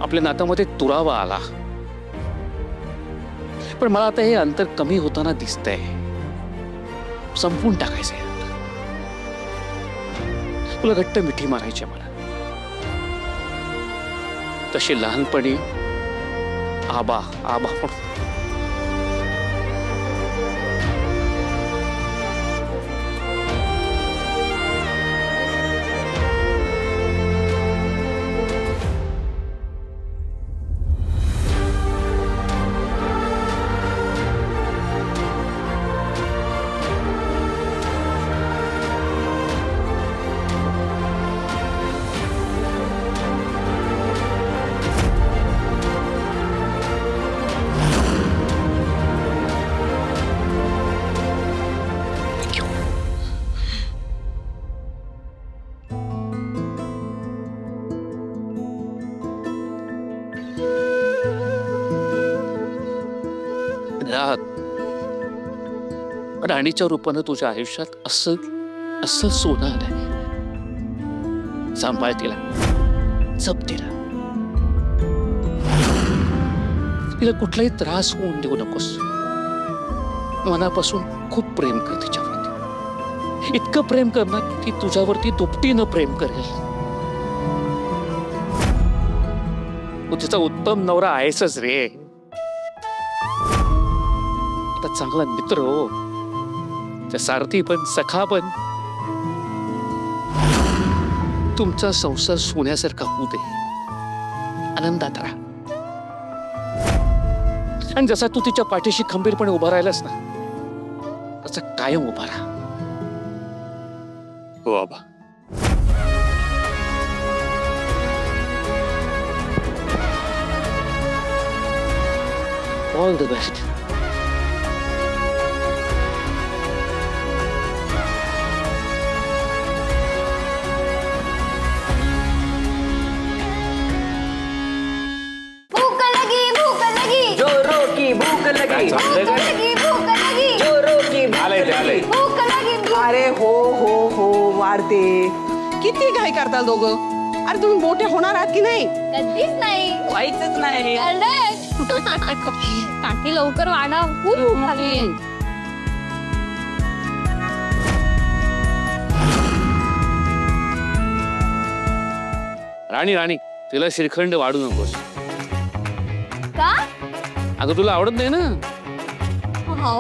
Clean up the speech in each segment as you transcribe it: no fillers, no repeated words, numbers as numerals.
आपल्या नात्यामध्ये तुरावा आला, पण मला आता हे अंतर कमी होताना दिसतंय. संपून टाकायचंय. तुला घट्ट मिठी मारायची मला, तशी लहानपणी आबा आबा म्हणून. राणीच्या रूपानं तुझ्या आयुष्यात असं असं सोनं आलंय. सांभाळ तिला, जप तिला. तिला कुठलाही त्रास होऊन देऊ नकोस. मनापासून खूप प्रेम कर तिच्यावरती. इतकं प्रेम करणार की तुझ्यावरती दुपटीनं प्रेम करेल. तू तिचा उत्तम नवरा आहेसच रे. आता चांगला मित्र हो, त्या सारथी पण, सखा पण. तुमचा संसार सोन्यासारखा होऊ दे. आनंदात राहा. आणि जसा तू तिच्या पाठीशी खंबीरपणे उभा राहिलास ना, तसा कायम उभा राहा. हो आबा. All the best. अरे हो हो हो वाढते. किती घाई करता दोघं? अरे तुम्ही मोठे होणार आहात की नाही? कधीच नाही, व्हायचंच नाही. काठी लवकर वाढा. खूप झाली. राणी राणी, तिला श्रीखंड वाढू नकोस. का? अगं तुला आवडत नाही ना. हो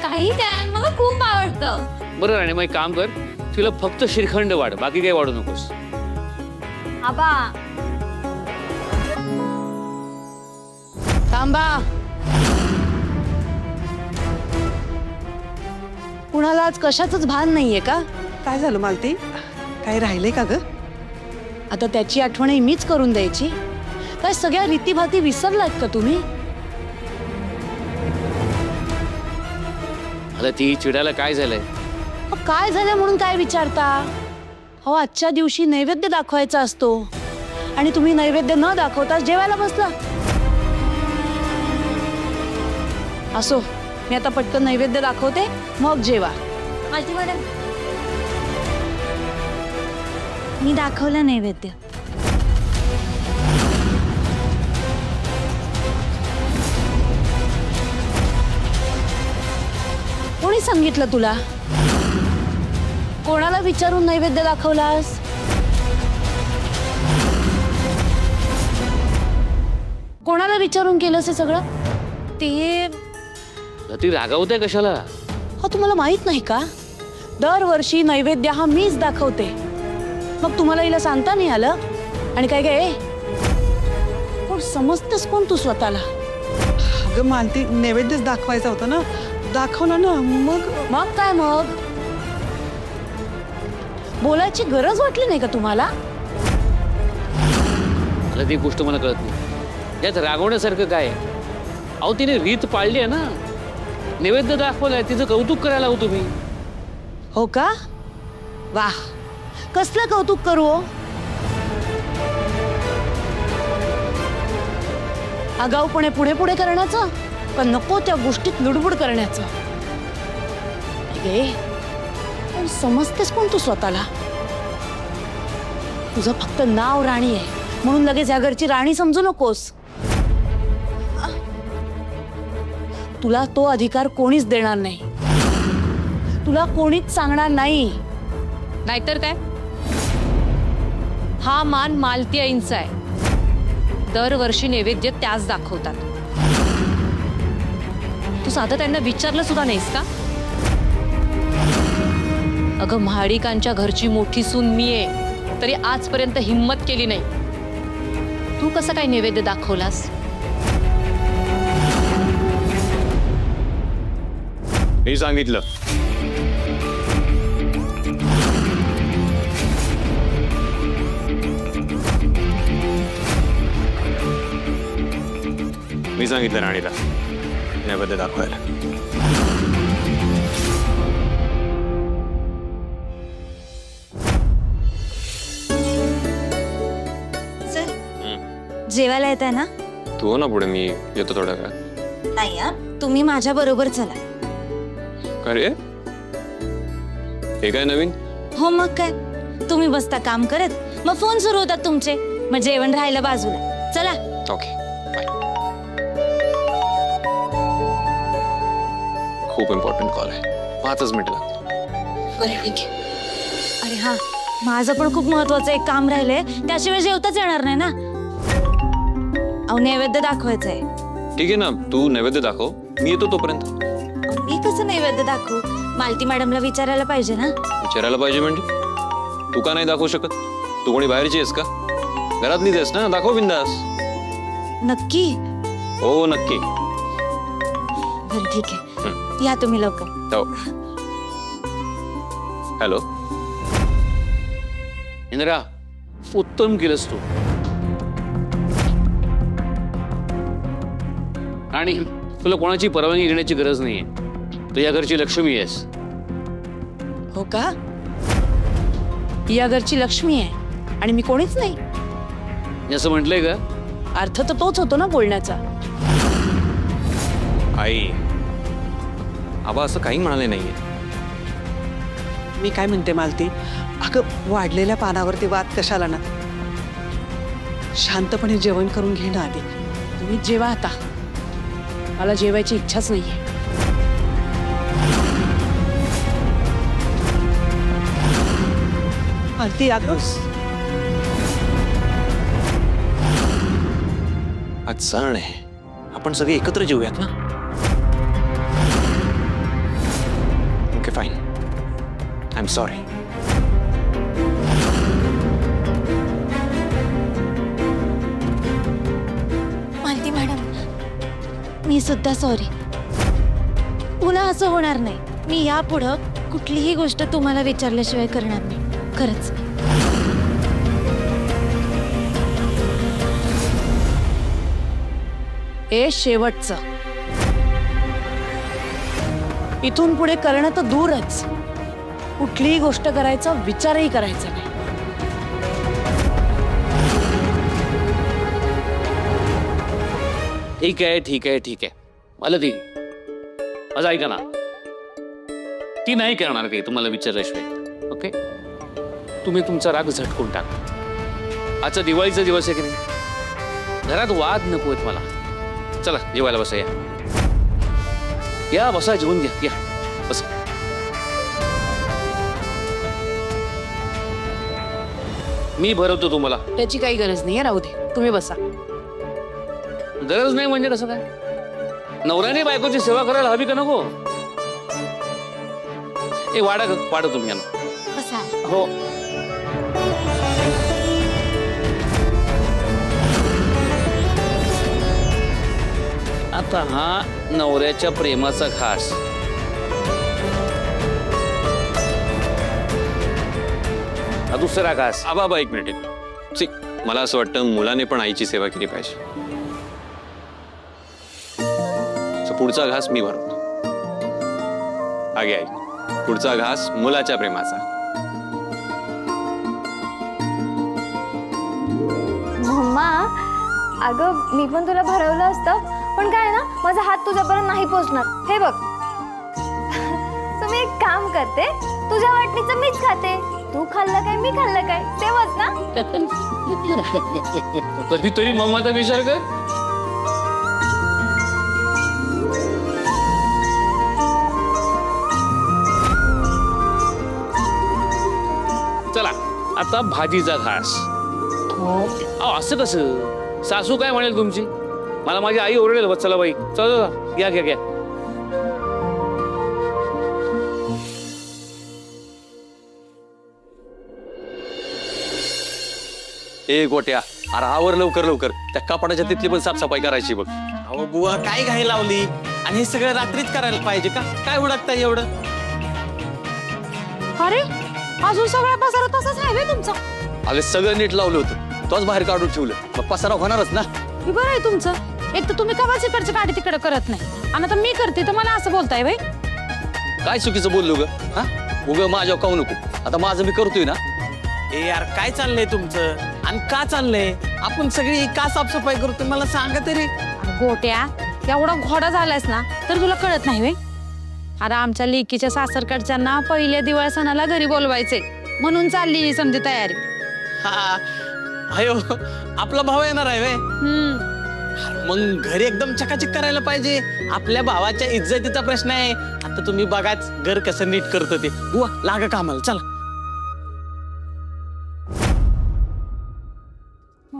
काही काय, मला खूप आवडतं. बरं राणी, मग एक काम कर, तिला फक्त श्रीखंड वाढ, बाकी काही वाढू नकोस. आबा थांबा. कुणाला आज कशाचंच भान नाहीये का? काय झालं मालती? काय राहिले का ग? आता त्याची आठवण मीच करून द्यायची? काय सगळ्या रीतीभाती विसरलात का तुम्ही? आता ती चिडायला काय झालंय? काय झालं म्हणून काय विचारता? हो, आजच्या दिवशी नैवेद्य दाखवायचा असतो आणि तुम्ही नैवेद्य न दाखवता जेवायला बसला. असो, मी आता पटकन नैवेद्य दाखवते, मग जेवा. माझी मॅडम, मी दाखवलं नैवेद्य. कोणी सांगितलं तुला? कोणाला विचारून नैवेद्य दाखवलास? कोणाला विचारून केलंस हे सगळं? ती रागावते कशाला? हा, तुम्हाला माहित नाही का? दरवर्षी नैवेद्य हा मीच दाखवते. मग तुम्हाला हिला सांगता नाही आलं? आणि काय काय कोण समजतेस कोण तू स्वतःला? अगं मालती, नैवेद्यच दाखवायचा होता ना, दाखवला ना. मग काय? मग बोलायची गरज वाटली नाही का तुम्हाला? मला ती गोष्ट मला कळत नाही. यात रागवण्यासारखं काय? अहो, तिने रीत पाळली आहे ना. नैवेद्य दाखवलाय, तिचं कौतुक करायला हवं तुम्ही. हो का? वाह, कसलं कौतुक करू? आगाऊपणे पुढे पुढे करण्याचं का नको त्या गोष्टीत लुडबुड करण्याचं? समजतेस कोण तू स्वतःला? तुझं फक्त नाव राणी आहे, म्हणून लगेच ह्या घरची राणी समजू नकोस. तुला तो अधिकार कोणीच देणार नाही. तुला कोणीच सांगणार नाही. नाहीतर काय, हा मान मालती आईंचा आहे. दरवर्षी नैवेद्य त्याच दाखवतात. तू साधं त्यांना विचारलं सुद्धा नाहीस का? अगं, महाडिकांच्या घरची मोठी सून मी आहे, तरी आजपर्यंत हिम्मत केली नाही. तू कसं काय नैवेद्य दाखवलास? मी सांगितलं. मी सांगितलं राणीला नैवेद्य दाखवायला. जेवायला येत आहे ना? तू हो ना पुढे, मी येतो थोड्या वेळात. नाही हा, तुम्ही माझ्या बरोबर चला. अरे हे काय नवीन? हो मग काय, तुम्ही बसता काम करत, मग फोन सुरू होतात तुमचे, मग जेवण राहिलं बाजूला. चला. Okay bye. खूप इम्पॉर्टंट कॉल आहे, 5 मिनिटं लागतील. बरं ठीक आहे. अरे हा, माझं पण खूप महत्वाचं एक काम राहिलंय, त्याशिवाय जेवताच येणार नाही ना. अहो, नैवेद्य दाखवायचंय. ठीक आहे ना, तू नैवेद्य दाखव, मी येतो तोपर्यंत. मी कसं नैवेद्य दाखवू? मालती मॅडमला विचारायला पाहिजे ना. विचारायला पाहिजे म्हणजे? तू का नाही दाखवू शकत? तू कोणी बाहेरची आहेस का? घरातलीच आहेस ना, दाखव बिंदास. नक्की? हो नक्की. बरं ठीक आहे, या तुम्ही लवकर. हो. हॅलो इंदिरा, उत्तम केलंस तू. आणि तुला कोणाची परवानगी घेण्याची गरज नाहीये. तू या घरची लक्ष्मी आहेस. हो का? या घरची लक्ष्मी आहे आणि मी कोणीच नाही असं म्हटलंय का? अर्थ तर तोच होतो ना बोलण्याचा. आई, आबा असं काही म्हणाले नाहीये. मी काय म्हणते मालती, अगं वाढलेल्या पानावरती वाद कशाला ना. शांतपणे जेवण करून घे ना आधी. तुम्ही जेवा आता, मला जेवायची इच्छाच नाहीये. मालती अगं, आज सण आहे, आपण सगळे एकत्र जेवूयात ना. Okay fine, I am sorry. Malti madam, मी सुद्धा सॉरी. पुन्हा असं होणार नाही. मी यापुढं कुठलीही गोष्ट तुम्हाला विचारल्याशिवाय करणार नाही, खरंच. हे शेवटचं. इथून पुढे करणं तर दूरच, कुठलीही गोष्ट करायचा विचारही करायचा नाही. ठीक आहे ठीक आहे ठीक आहे, मला ती माझं ऐका ना. ती नाही करणार काही तुम्हाला विचारल्याशिवाय. ओके, तुम्ही तुमचा राग झटकून टाका. आजचा दिवाळीचा दिवस आहे की नाही, घरात वाद नको आहेत मला. चला जेवायला बसा. या बसा, जेवून घ्या. या बसा. मी भरवतो तुम्हाला. त्याची काही गरज नाही, राहू दे, तुम्ही बसा. गरज नाही म्हणजे कसं काय? नवऱ्याने बायकोची सेवा करायला हवी का नको? ए वाढा वाढा तुम्ही यांना. बसा. हो. आता हा नवऱ्याच्या प्रेमाचा घास. हा दुसरा घास. आबा एक मिनिट. सी, मला असं वाटतं मुलाने पण आईची सेवा केली पाहिजे. पुढचा घास मी भरवतो. आगे आई, पुढचा घास मुलाच्या प्रेमाचा. मम्मा, अगं मी पण तुला भरवलं असतं, पण काय ना, माझा हात तुझ्यापर्यंत नाही पोहोचणार. हे बघ, तुम्ही एक काम करते, तुझ्या वाटणीचं मीच खाते. तू खाल्लं काय मी खाल्लं काय तेव्हाच ना. कधीतरी मम्माचा विचार कर. चला आता भाजीचा घास. अहो असं कसं, सासू काय म्हणेल तुमची? मला माझी आई ओरडेल. चला बाई, चला घ्या घ्या घ्या. ए गोट्या, अरे आवर लवकर लवकर. त्या कपाटाच्या तिथली पण साफसफाई करायची बघ. अहो बुवा काय घाई लावली, आणि हे सगळं रात्रीच करायला पाहिजे का? काय उडकताय एवढं? अरे अजून सगळा पसारा तसाच आहे बे तुमचा. अरे सगळं नीट लावलं होतं, तोच बाहेर काढून ठेवलं. मग पसारा होणारच ना. हे बरं आहे तुमचं. एक तर तुम्ही कवाच इकडच्या गाडी तिकडे करत नाही, आणि आता मी करते तर मला असं बोलताय बाई. काय चुकीचं बोललो ग? हा उग माझ्यावर काऊ नको. आता माझं मी करतोय ना. ए यार काय चाललंय तुमचं, आणि का चाललंय? आपण सगळी का साफसफाई करतोय मला सांगा तरी. अरे गोट्या, एवढा घोडा झालायस ना तर तुला कळत नाही बाई. अरे आमच्या लेकीच्या सासरकडच्यांना पहिल्या दिवाळी सणाला घरी बोलवायचे, म्हणून चालली ही समजी तयारी. हा अयो, आपला भाव येणार आहे वे. मग घरी एकदम चकाचक करायला पाहिजे. आपल्या भावाच्या इज्जतीचा प्रश्न आहे. आता तुम्ही बघाच घर कसं नीट करत ते. बुवा लागा कामाला, चला.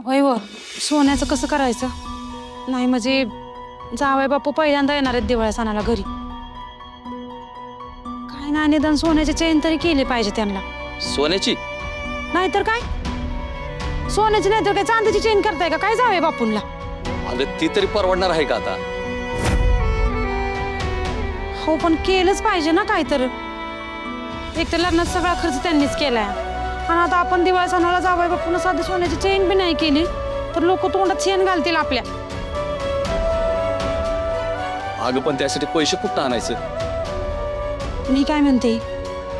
होय व, सोन्याचं कसं करायचं? नाही म्हणजे जावई बापू पहिल्यांदा येणार आहेत दिवाळी सणाला घरी. काय ना, निदान सोन्याची चेन तरी केली पाहिजे त्यांना. सोन्याची? नाहीतर काय, सोन्याची नाही तर काय चांदीची चेन करताय का काय जावई बापूंला? अरे ती तरी परवडणार आहे का आता? हो पण केलंच पाहिजे ना काय तर. एक तर लग्नात सगळा खर्च त्यांनीच केलाय, आणि आता आपण दिवाळी सणाला जावई बापूंना साधी सोन्याची चेन बी नाही केली तर लोक तोंडात शेण घालतील आपल्या. अगं पण त्यासाठी पैसे कुठं आणायचं? मी काय म्हणते,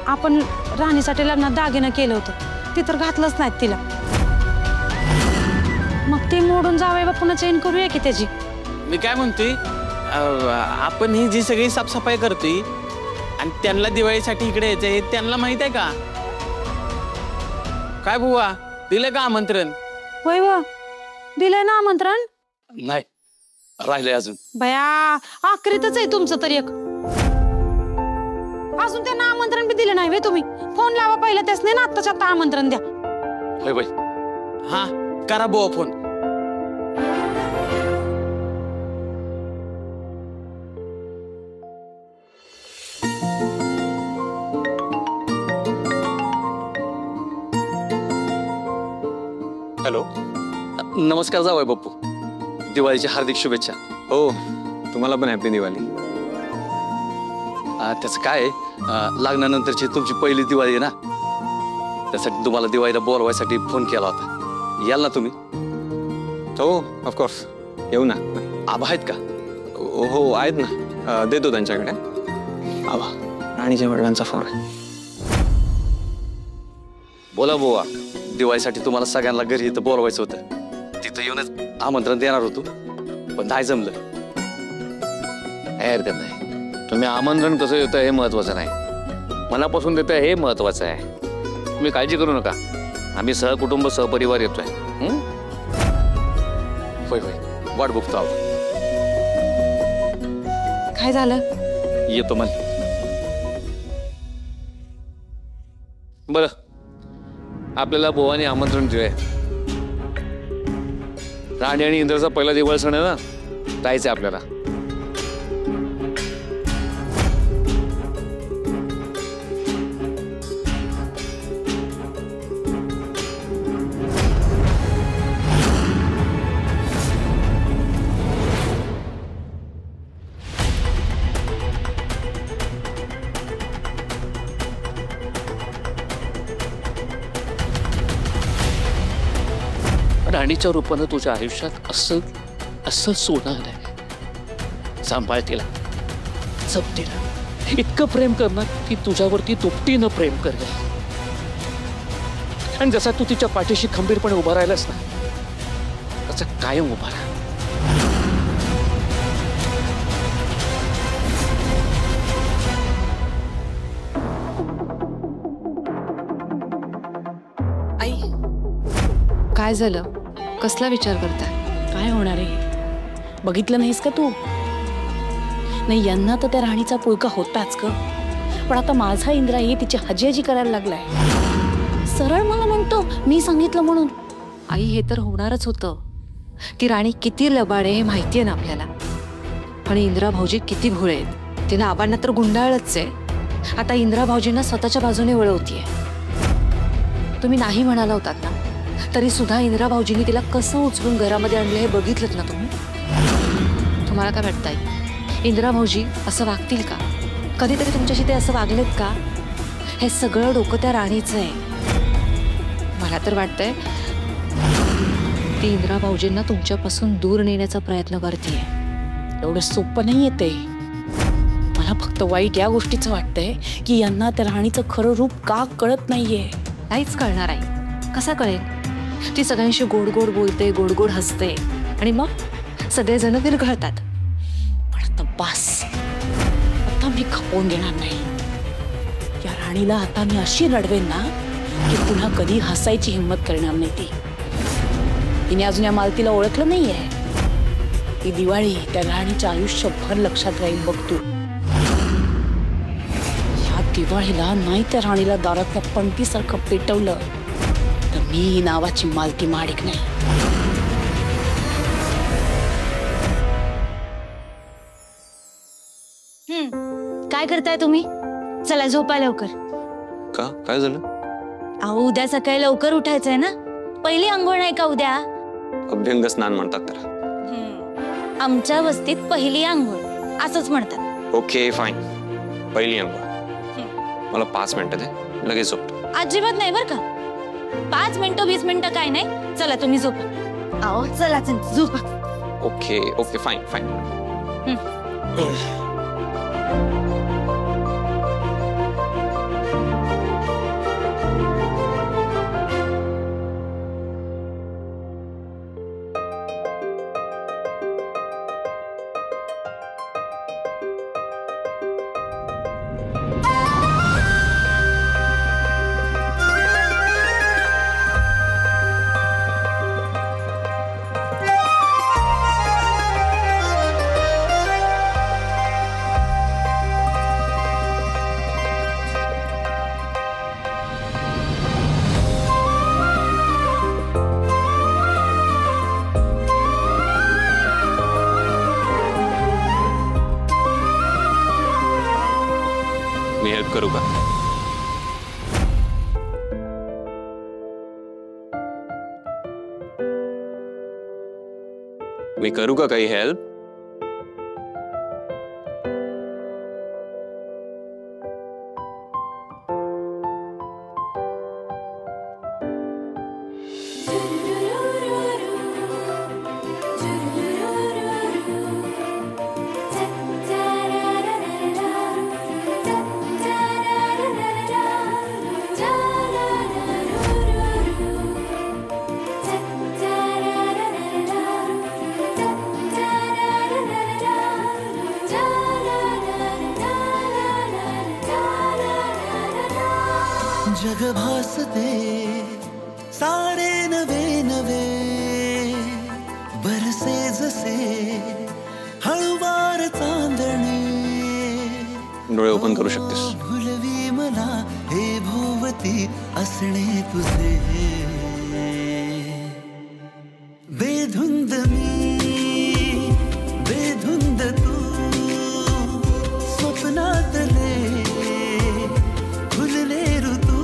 आपण राणीसाठी लग्नात दागिनं केलं होतं, ते तर घातलंच नाहीत तिला. मग ते मोडून जावई बापूंना चेन करूया की त्याची. मी काय म्हणतोय, आपण ही जी सगळी साफसफाई करतोय आणि त्यांना दिवाळीसाठी इकडे यायचंय, त्यांना माहित आहे का? काय बुवा, दिलं का आमंत्रण? होय व, दिलंय ना आमंत्रण. नाही, राहिलंय अजून. बया आखरीतच आहे तुमचं तर एक. अजून त्यांना आमंत्रण बी दिलं नाही वे तुम्ही. फोन लावा पहिला त्यासने ना, आत्ताच्या आत्ता आमंत्रण द्या. होय बाई. हा करा बुवा फोन. हॅलो, नमस्कार जावई बापू. दिवाळीची हार्दिक शुभेच्छा. हो, तुम्हाला पण हॅपी दिवाळी. त्याचं काय आहे, लग्नानंतरची तुमची पहिली दिवाळी आहे ना, त्यासाठी तुम्हाला दिवाळीला बोलवायसाठी फोन केला होता. याल ना तुम्ही? हो ऑफकोर्स, येऊ ना. आबा आहेत का? हो आहेत ना, देतो त्यांच्याकडे. आबा, राणीच्या वडिलांचा फोन आहे. बोला बुवा, दिवाळीसाठी तुम्हाला सगळ्यांना घरी इथं बोलवायचं होतं. तिथं येऊनच आमंत्रण देणार होतो, पण नाही जमलं. काय हरकत नाही. तुम्ही आमंत्रण कसं देताय हे महत्वाचं नाही, मनापासून देताय हे महत्वाचं आहे. तुम्ही काळजी करू नका, आम्ही सहकुटुंब सहपरिवार येतोय. होय होय, वाट बघतो आहोत. काय झालं? येतो मन. बरं, आपल्याला बोवाने आमंत्रण दिलंय. राणी आणि इंद्रचा पहिला दिवाळी सण आहे ना, जायचंय आपल्याला. राणीच्या रूपानं तुझ्या आयुष्यात असं असं सोनं आलंय. सांभाळ तिला, जप तिला. इतकं प्रेम करणार ती तुझ्यावरती दुपटीनं प्रेम करेल. आणि जसा तू तिच्या पाठीशी खंबीरपणे उभा राहिलास ना, तसं कायम उभा राहा. काय झालं? कसला विचार करताय? काय होणार आहे बघितलं नाहीस का तू? नाही, यांना तर त्या राणीचा पुळका होताच ग, पण आता माझा इंद्राही तिची हजी करायला लागलाय. सरळ मला म्हणतो मी सांगितलं म्हणून. आई, हे तर होणारच होतं की राणी किती लबाड आहे हे माहितीये ना आपल्याला. आणि इंदिरा भाऊजी किती भोळे आहेत. तिनं आबांना तर गुंडाळलंच आहे, आता इंदिरा भाऊजींना स्वतःच्या बाजूने वळवतीये. तुम्ही नाही म्हणाला होतात ना, तरी सुद्धा इंदिरा भाऊजींनी तिला कसं उचलून घरामध्ये आणलं हे बघितलं ना तुम्ही. तुम्हाला काय वाटतंय, इंदिरा भाऊजी असं वागतील का? कधीतरी तुमच्याशी ते असं वागलेत का? हे सगळं डोकं त्या राणीचं आहे. मला तर वाटतंय ती इंदिरा भाऊजींना तुमच्यापासून दूर नेण्याचा प्रयत्न करतेय. एवढं सोपं नाही येते. मला फक्त वाईट या गोष्टीचं वाटतंय की यांना त्या राणीचं खरं रूप का कळत नाहीये. नाहीच कळणार आहे. कसा कळेल? ती सगळ्यांशी गोड गोड बोलते, गोड गोड हसते आणि मग सगळेजण विरघळतात. पण आता बास, आता मी खपवून घेणार नाही. या राणीला आता मी अशी रडवेन ना की पुन्हा कधी हसायची हिंमत करणार नाही ती. तिने अजून या मालतीला ओळखलं नाहीये. ही दिवाळी त्या राणीच्या आयुष्यभर लक्षात राहील बघ तू. या दिवाळीला नाही त्या राणीला दारात पंटीसारखं पेटवलं तर मी ही नावाची मालती माडिक नाही. काय करताय तुम्ही? चला झोपा लवकर. का? काय झालं? अहो, उद्या सकाळी लवकर उठायचंय ना. पहिली अंघोळ नाही का उद्या? अभ्यंग स्नान म्हणतात त्याला. आमच्या वस्तीत पहिली अंघोळ असंच म्हणतात. ओके फाईन, पहिली अंघोळ. मला 5 मिनिटं दे, लगेच झोपतो. अजिबात नाही बर का. 5 मिनिटं 20 मिनिटं काय नाही. चला तुम्ही झोपा. अहो चला झोपा. Okay okay fine fine. मी हेल्प करू का? मी करू का काही हेल्प? जग भासते सारे नवे नवे, बरसे जसे हळूवार चांदणे. डोळे ओपन करू शकतेस. भुलवी मला हे भोवती असणे तुझे. बेधुंद मी बेधुंद तू, स्वप्नातले खुलले ऋतू.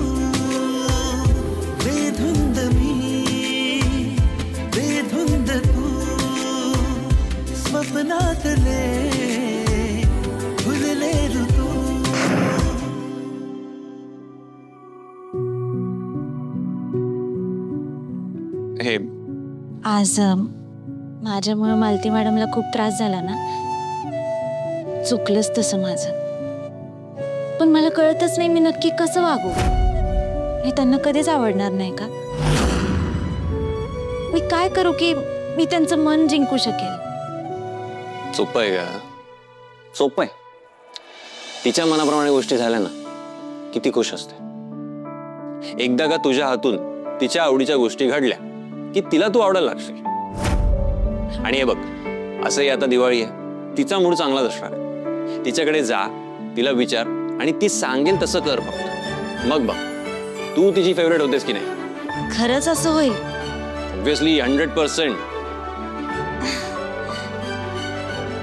बेधुंद मी बेधुंद तू, स्वप्नातले खुलले ऋतू. हे आज माझ्यामुळे मालती मॅडमला खूप त्रास झाला ना. चुकलंच तसं माझं, पण मला कळतच नाही मी नक्की कसं वागू. हे त्यांना कधीच आवडणार नाही का? मी काय करू की मी त्यांचं मन जिंकू शकेल? सोपं आहे का? सोपं आहे. तिच्या मनाप्रमाणे गोष्टी झाल्या ना किती खुश असते. एकदा का तुझ्या हातून तिच्या आवडीच्या गोष्टी घडल्या की तिला तू आवडायला लागशील. आणि हे बघ, असंही आता दिवाळी आहे, तिचा मूड चांगलाच असणार आहे. तिच्याकडे जा, तिला विचार आणि ती सांगेल तसं कर फक्त. मग बघ तू तिची फेवरेट होतेस की नाही. खरंच असं होईल? ऑब्व्हियसली 100%.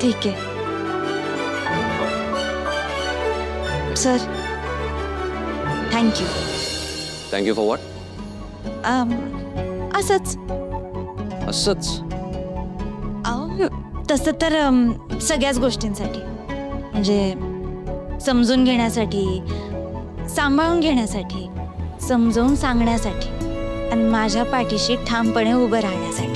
ठीक आहे sir. Thank you. Thank you for what? असंच. असंच? तसं तर सगळ्याच गोष्टींसाठी, म्हणजे समजून घेण्यासाठी, सांभाळून घेण्यासाठी, समजावून सांगण्यासाठी आणि माझ्या पाठीशी ठामपणे उभं राहण्यासाठी.